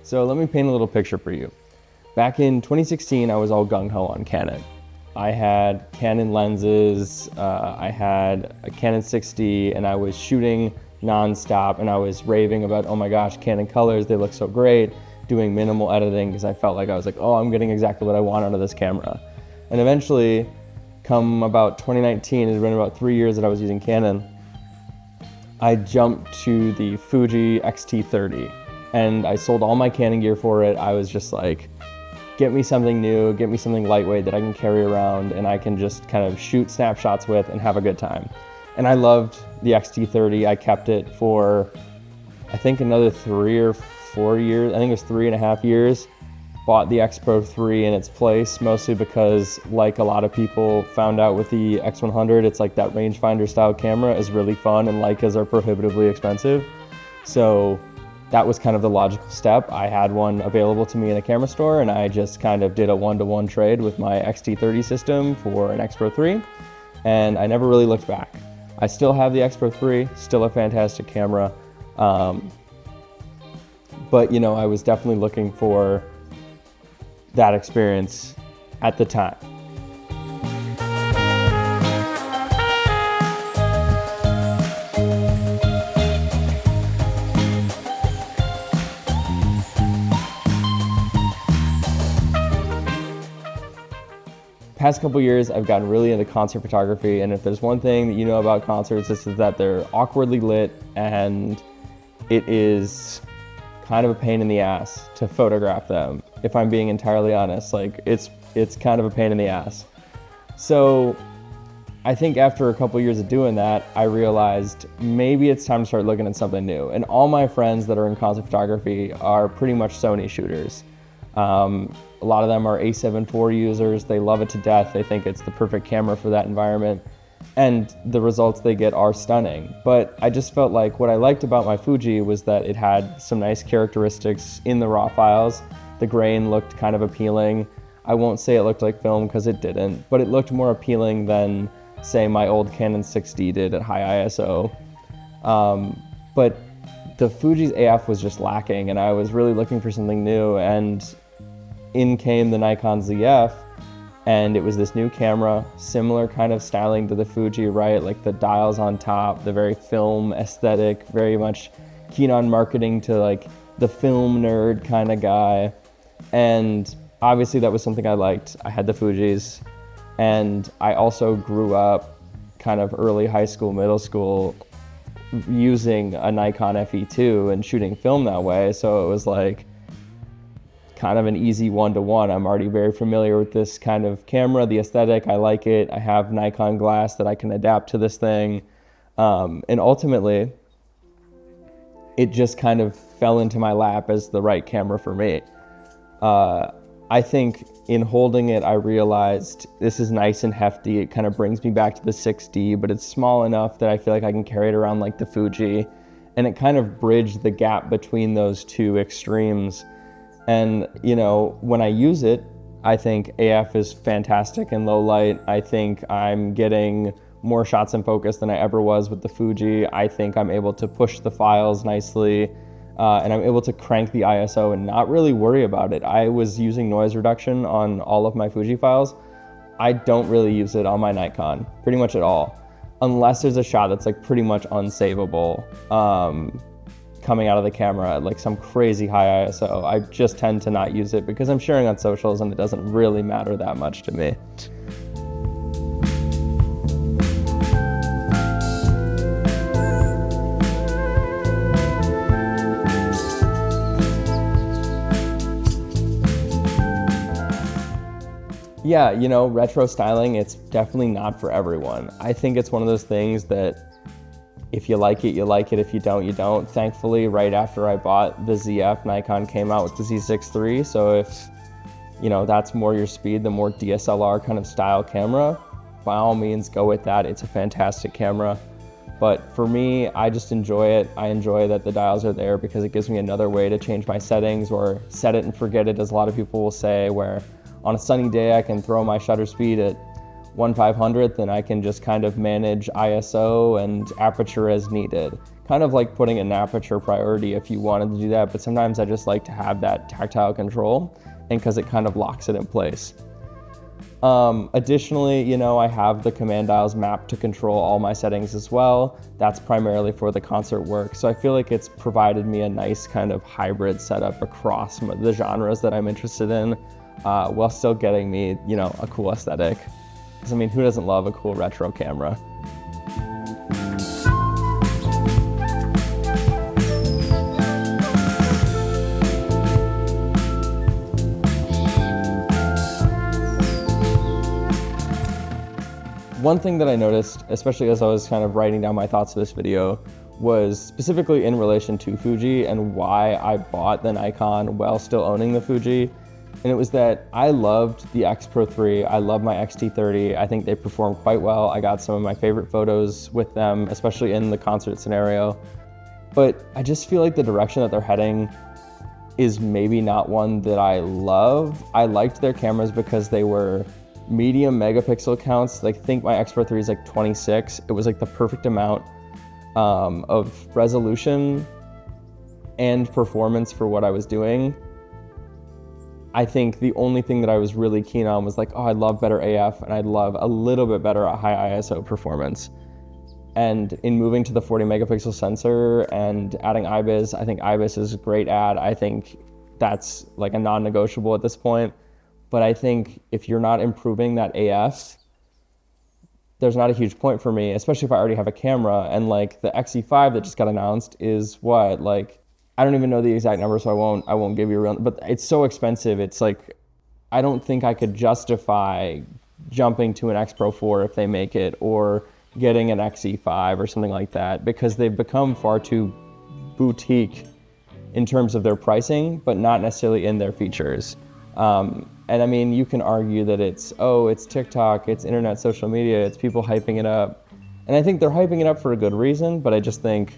So let me paint a little picture for you. Back in 2016, I was all gung-ho on Canon. I had Canon lenses, I had a Canon 6D, and I was shooting nonstop, and I was raving about, oh my gosh, Canon colors, they look so great, doing minimal editing, because I felt like I was like, oh, I'm getting exactly what I want out of this camera. And eventually, come about 2019, it had been about 3 years that I was using Canon, I jumped to the Fuji X-T30, and I sold all my Canon gear for it. I was just like, get me something new, get me something lightweight that I can carry around and I can just kind of shoot snapshots with and have a good time. And I loved the X-T30. I kept it for, I think, another 3 or 4 years. I think it was 3.5 years. Bought the X Pro 3 in its place, mostly because, like a lot of people found out with the X100, it's like that rangefinder style camera is really fun and Leicas are prohibitively expensive. So that was kind of the logical step. I had one available to me in a camera store and I just kind of did a one-to-one trade with my X-T30 system for an X Pro 3, and I never really looked back. I still have the X Pro 3, still a fantastic camera, but you know, I was definitely looking for that experience at the time. Past couple years, I've gotten really into concert photography, and if there's one thing that you know about concerts, it's that they're awkwardly lit, and it is kind of a pain in the ass to photograph them. If I'm being entirely honest, like it's kind of a pain in the ass. So I think after a couple years of doing that, I realized maybe it's time to start looking at something new. And all my friends that are in concert photography are pretty much Sony shooters. A lot of them are A7 IV users. They love it to death. They think it's the perfect camera for that environment. And the results they get are stunning. But I just felt like what I liked about my Fuji was that it had some nice characteristics in the raw files. The grain looked kind of appealing. I won't say it looked like film because it didn't, but it looked more appealing than, say, my old Canon 6D did at high ISO. But the Fuji's AF was just lacking, and I was really looking for something new, and in came the Nikon ZF, and it was this new camera, similar kind of styling to the Fuji, right? Like the dials on top, the very film aesthetic, very much keen on marketing to like the film nerd kind of guy. And obviously that was something I liked. I had the Fujis, and I also grew up kind of early high school, middle school, using a Nikon FE2 and shooting film that way. So it was like kind of an easy one-to-one. I'm already very familiar with this kind of camera, the aesthetic, I like it. I have Nikon glass that I can adapt to this thing. And ultimately, it just kind of fell into my lap as the right camera for me. I think in holding it, I realized this is nice and hefty. It kind of brings me back to the 6D, but it's small enough that I feel like I can carry it around like the Fuji. And it kind of bridged the gap between those two extremes. And, you know, when I use it, I think AF is fantastic in low light. I think I'm getting more shots in focus than I ever was with the Fuji. I think I'm able to push the files nicely, and I'm able to crank the ISO and not really worry about it. I was using noise reduction on all of my Fuji files. I don't really use it on my Nikon, pretty much at all, unless there's a shot that's like pretty much unsavable. Coming out of the camera at like some crazy high ISO. I just tend to not use it because I'm sharing on socials and it doesn't really matter that much to me. Yeah, you know, retro styling, it's definitely not for everyone. I think it's one of those things that if you like it, you like it. If you don't, you don't. Thankfully, right after I bought the ZF, Nikon came out with the Z6 III. So if, you know, that's more your speed, the more DSLR kind of style camera, by all means, go with that. It's a fantastic camera. But for me, I just enjoy it. I enjoy that the dials are there because it gives me another way to change my settings or set it and forget it, as a lot of people will say, where on a sunny day, I can throw my shutter speed at 1/500th and I can just kind of manage ISO and aperture as needed. kind of like putting an aperture priority if you wanted to do that, but sometimes I just like to have that tactile control, and because it kind of locks it in place. Additionally, you know, I have the command dials mapped to control all my settings as well. That's primarily for the concert work. So I feel like it's provided me a nice kind of hybrid setup across the genres that I'm interested in, while still getting me, you know, a cool aesthetic. Because I mean, who doesn't love a cool retro camera? One thing that I noticed, especially as I was kind of writing down my thoughts for this video, was specifically in relation to Fuji and why I bought the Nikon while still owning the Fuji. And it was that I loved the X Pro 3, I love my X-T30, I think they perform quite well. I got some of my favorite photos with them, especially in the concert scenario. But I just feel like the direction that they're heading is maybe not one that I love. I liked their cameras because they were medium megapixel counts. Like, I think my X Pro 3 is like 26. It was like the perfect amount of resolution and performance for what I was doing. I think the only thing that I was really keen on was like, oh, I'd love better AF and I'd love a little bit better high ISO performance. And in moving to the 40 megapixel sensor and adding IBIS, I think IBIS is a great add. I think that's like a non-negotiable at this point. But I think if you're not improving that AF, there's not a huge point for me, especially if I already have a camera. And like the XE5 that just got announced is what, like, I don't even know the exact number, so I won't give you a real, but it's so expensive. It's like, I don't think I could justify jumping to an X Pro 4 if they make it, or getting an XE5 or something like that, because they've become far too boutique in terms of their pricing, but not necessarily in their features. And I mean, you can argue that it's TikTok, it's internet social media, it's people hyping it up. And I think they're hyping it up for a good reason, but I just think,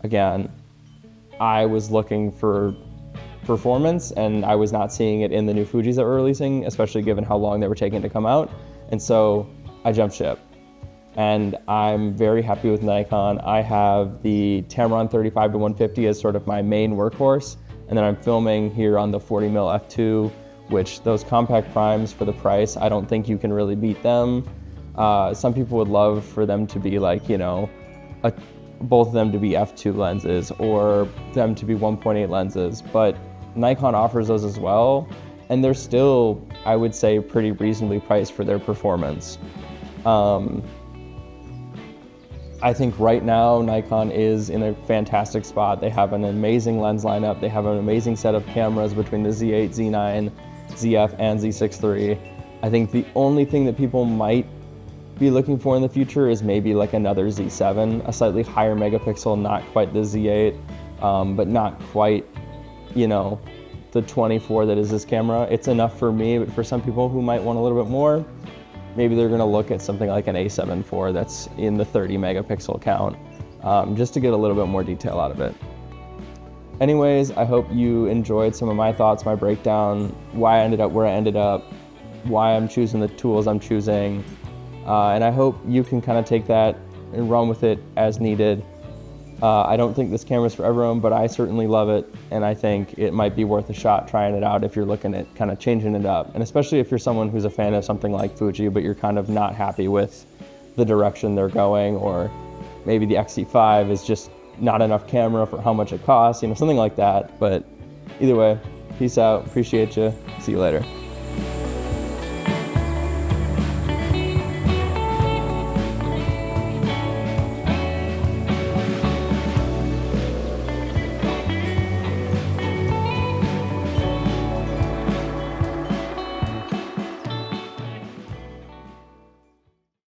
again, I was looking for performance and I was not seeing it in the new Fujis that were releasing, especially given how long they were taking to come out. And so I jumped ship. And I'm very happy with Nikon. I have the Tamron 35-150 as sort of my main workhorse. And then I'm filming here on the 40mm f2, which those compact primes for the price, I don't think you can really beat them. Some people would love for them to be like, you know, both of them to be f2 lenses or them to be 1.8 lenses, but Nikon offers those as well. And they're still, I would say, pretty reasonably priced for their performance. I think right now Nikon is in a fantastic spot. They have an amazing lens lineup. They have an amazing set of cameras between the Z8, Z9, ZF, and Z6 III. I think the only thing that people might be looking for in the future is maybe like another Z7, a slightly higher megapixel, not quite the Z8, but not quite, you know, the 24 that is this camera. It's enough for me, but for some people who might want a little bit more, maybe they're gonna look at something like an A7 IV that's in the 30 megapixel count, just to get a little bit more detail out of it. Anyways, I hope you enjoyed some of my thoughts, my breakdown, why I ended up where I ended up, why I'm choosing the tools I'm choosing, and I hope you can kind of take that and run with it as needed. I don't think this camera's for everyone, but I certainly love it, and I think it might be worth a shot trying it out if you're looking at kind of changing it up. And especially if you're someone who's a fan of something like Fuji, but you're kind of not happy with the direction they're going, or maybe the XE5 is just not enough camera for how much it costs, you know, something like that. But either way, peace out, appreciate you, see you later.